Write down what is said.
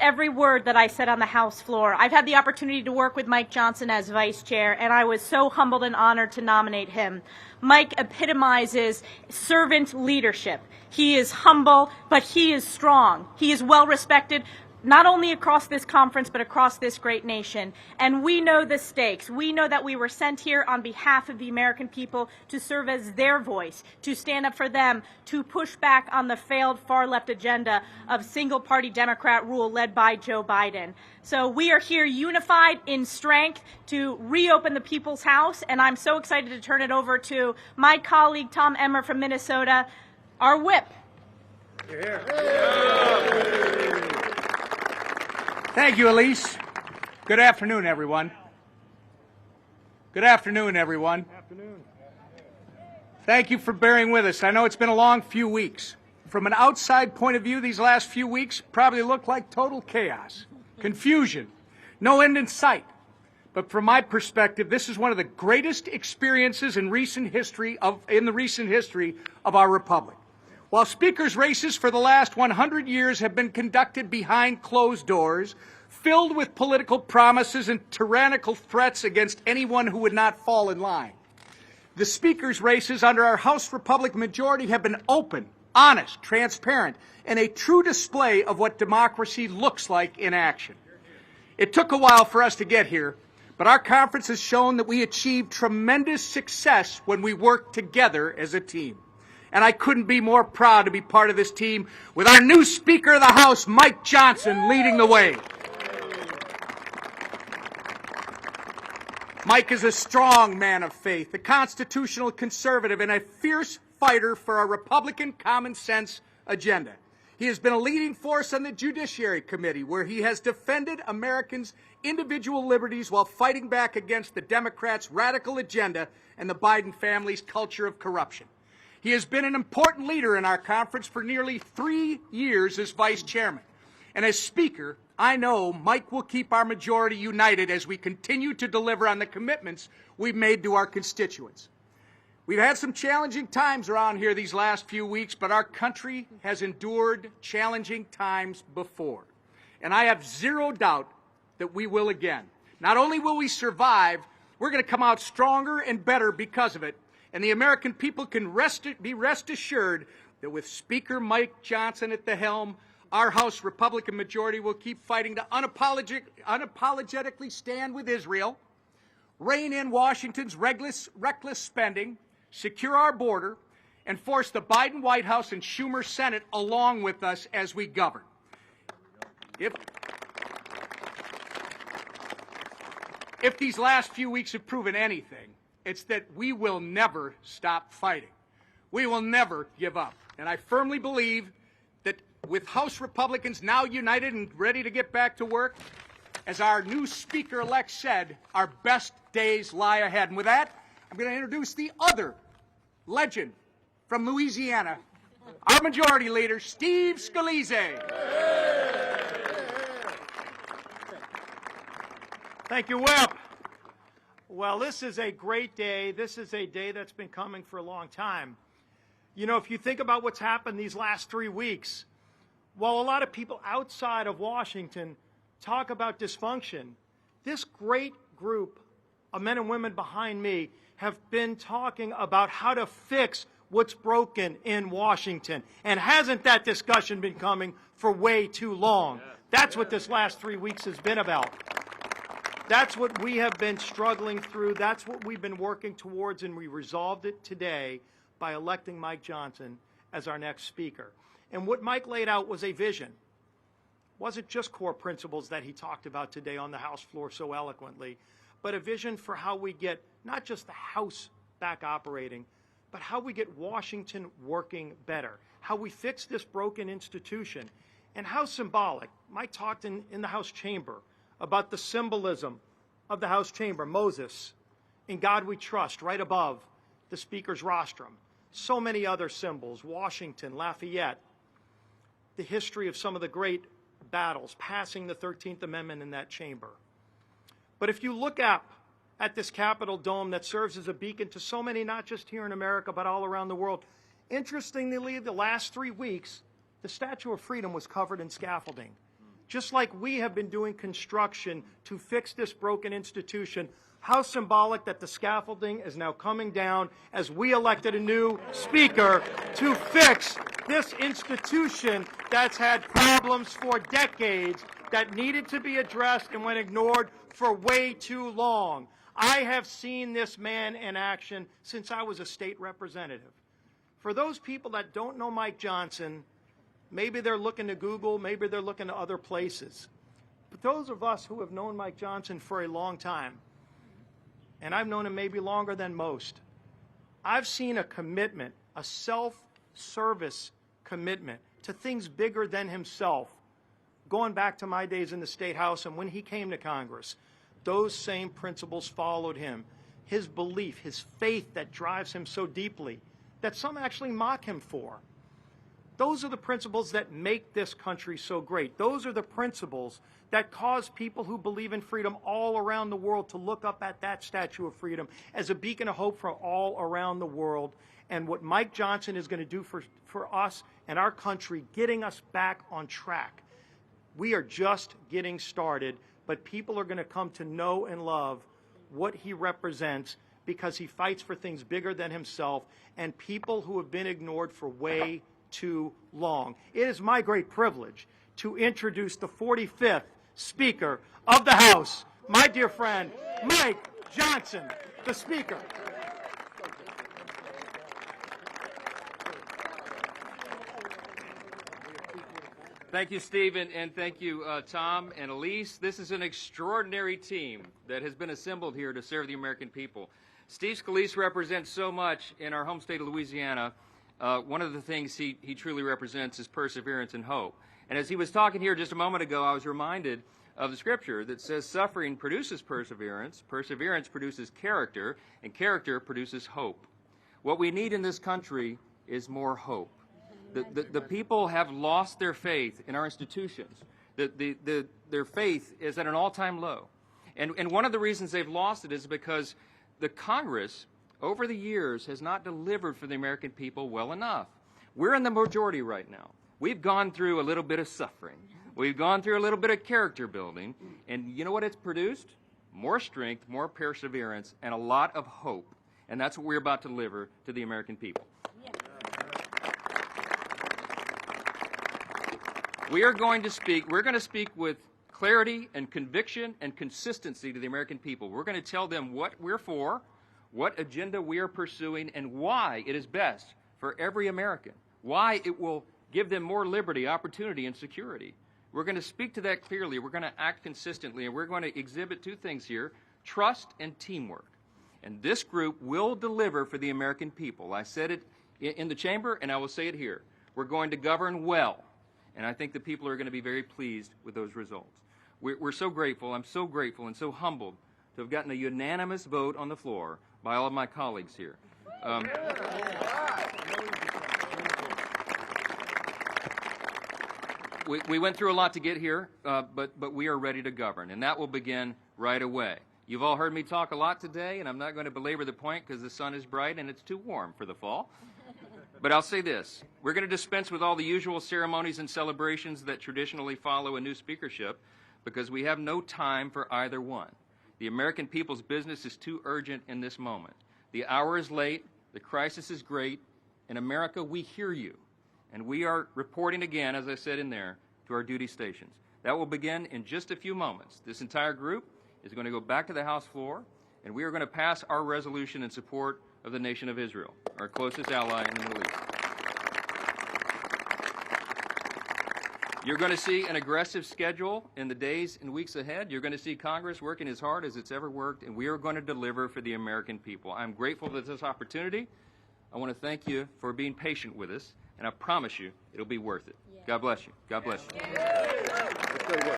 every word that I said on the House floor. I've had the opportunity to work with Mike Johnson as vice chair, and I was so humbled and honored to nominate him. Mike epitomizes servant leadership. He is humble, but he is strong. He is well respected, not only across this conference, but across this great nation. And we know the stakes. We know that we were sent here on behalf of the American people to serve as their voice, to stand up for them, to push back on the failed far-left agenda of single-party Democrat rule led by Joe Biden. So we are here unified in strength to reopen the People's House, and I'm so excited to turn it over to my colleague, Tom Emmer from Minnesota, our whip. Here. Thank you, Elise. Good afternoon, everyone. Good afternoon, everyone. Afternoon. Thank you for bearing with us. I know it's been a long few weeks. From an outside point of view, these last few weeks probably look like total chaos, confusion, no end in sight. But from my perspective, this is one of the greatest experiences in the recent history of our republic. While speakers' races for the last 100 years have been conducted behind closed doors, filled with political promises and tyrannical threats against anyone who would not fall in line, the speakers' races under our House Republican majority have been open, honest, transparent, and a true display of what democracy looks like in action. It took a while for us to get here, but our conference has shown that we achieved tremendous success when we worked together as a team. And I couldn't be more proud to be part of this team with our new Speaker of the House, Mike Johnson, leading the way. Mike is a strong man of faith, a constitutional conservative, and a fierce fighter for our Republican common sense agenda. He has been a leading force on the Judiciary Committee, where he has defended Americans' individual liberties while fighting back against the Democrats' radical agenda and the Biden family's culture of corruption. He has been an important leader in our conference for nearly 3 years as vice chairman. And as speaker, I know Mike will keep our majority united as we continue to deliver on the commitments we've made to our constituents. We've had some challenging times around here these last few weeks, but our country has endured challenging times before. And I have zero doubt that we will again. Not only will we survive, we're going to come out stronger and better because of it. And the American people can be rest assured that with Speaker Mike Johnson at the helm, our House Republican majority will keep fighting to unapologetically stand with Israel, rein in Washington's reckless spending, secure our border, and force the Biden White House and Schumer Senate along with us as we govern. If these last few weeks have proven anything, it's that we will never stop fighting. We will never give up. And I firmly believe that with House Republicans now united and ready to get back to work, as our new Speaker-elect said, our best days lie ahead. And with that, I'm going to introduce the other legend from Louisiana, our Majority Leader, Steve Scalise. Thank you, Whip. Well, this is a great day. This is a day that's been coming for a long time. You know, if you think about what's happened these last 3 weeks, while a lot of people outside of Washington talk about dysfunction, this great group of men and women behind me have been talking about how to fix what's broken in Washington. And hasn't that discussion been coming for way too long? That's what this last 3 weeks has been about. That's what we have been struggling through. That's what we've been working towards, and we resolved it today by electing Mike Johnson as our next speaker. And what Mike laid out was a vision. It wasn't just core principles that he talked about today on the House floor so eloquently, but a vision for how we get not just the House back operating, but how we get Washington working better, how we fix this broken institution, and how symbolic. Mike talked in the House chamber about the symbolism of the House chamber, Moses, In God We Trust, right above the Speaker's rostrum. So many other symbols, Washington, Lafayette, the history of some of the great battles, passing the 13th Amendment in that chamber. But if you look up at this Capitol dome that serves as a beacon to so many, not just here in America, but all around the world, interestingly, the last 3 weeks, the Statue of Freedom was covered in scaffolding. just like we have been doing construction to fix this broken institution. How symbolic that the scaffolding is now coming down as we elected a new speaker to fix this institution that's had problems for decades that needed to be addressed and went ignored for way too long. I have seen this man in action since I was a state representative. For those people that don't know Mike Johnson, maybe they're looking to Google, maybe they're looking to other places. But those of us who have known Mike Johnson for a long time, and I've known him maybe longer than most, I've seen a commitment, a self-service commitment to things bigger than himself, going back to my days in the State House and when he came to Congress. Those same principles followed him. His belief, his faith that drives him so deeply, that some actually mock him for. Those are the principles that make this country so great. Those are the principles that cause people who believe in freedom all around the world to look up at that Statue of Freedom as a beacon of hope for all around the world. And what Mike Johnson is going to do for us and our country, getting us back on track. We are just getting started, but people are going to come to know and love what he represents because he fights for things bigger than himself and people who have been ignored for way too long. It is my great privilege to introduce the 45th Speaker of the House, my dear friend, Mike Johnson, the Speaker. Thank you, Stephen, and thank you, Tom and Elise. This is an extraordinary team that has been assembled here to serve the American people. Steve Scalise represents so much in our home state of Louisiana. One of the things he truly represents is perseverance and hope. And as he was talking here just a moment ago, I was reminded of the scripture that says suffering produces perseverance, perseverance produces character, and character produces hope. What we need in this country is more hope. The people have lost their faith in our institutions. Their faith is at an all-time low. And one of the reasons they've lost it is because the Congress, over the years, has not delivered for the American people well enough. We're in the majority right now. We've gone through a little bit of suffering. We've gone through a little bit of character building. And you know what it's produced? More strength, more perseverance, and a lot of hope. And that's what we're about to deliver to the American people. We're going to speak with clarity and conviction and consistency to the American people. We're going to tell them what we're for, what agenda we are pursuing, and why it is best for every American, why it will give them more liberty, opportunity, and security. We're going to speak to that clearly. We're going to act consistently, and we're going to exhibit two things here, trust and teamwork. And this group will deliver for the American people. I said it in the chamber, and I will say it here. We're going to govern well. And I think the people are going to be very pleased with those results. We're so grateful, I'm so grateful and so humbled to have gotten a unanimous vote on the floor by all of my colleagues here. We went through a lot to get here, but we are ready to govern, and that will begin right away. You've all heard me talk a lot today, and I'm not going to belabor the point because the sun is bright and it's too warm for the fall. But I'll say this, we're going to dispense with all the usual ceremonies and celebrations that traditionally follow a new speakership because we have no time for either one. The American people's business is too urgent in this moment. The hour is late, the crisis is great. In America, we hear you. And we are reporting again, as I said in there, to our duty stations. That will begin in just a few moments. This entire group is going to go back to the House floor, and we are going to pass our resolution in support of the nation of Israel, our closest ally in the Middle East. You're going to see an aggressive schedule in the days and weeks ahead. You're going to see Congress working as hard as it's ever worked, and we are going to deliver for the American people. I'm grateful for this opportunity. I want to thank you for being patient with us, and I promise you it'll be worth it. God bless you. God bless you.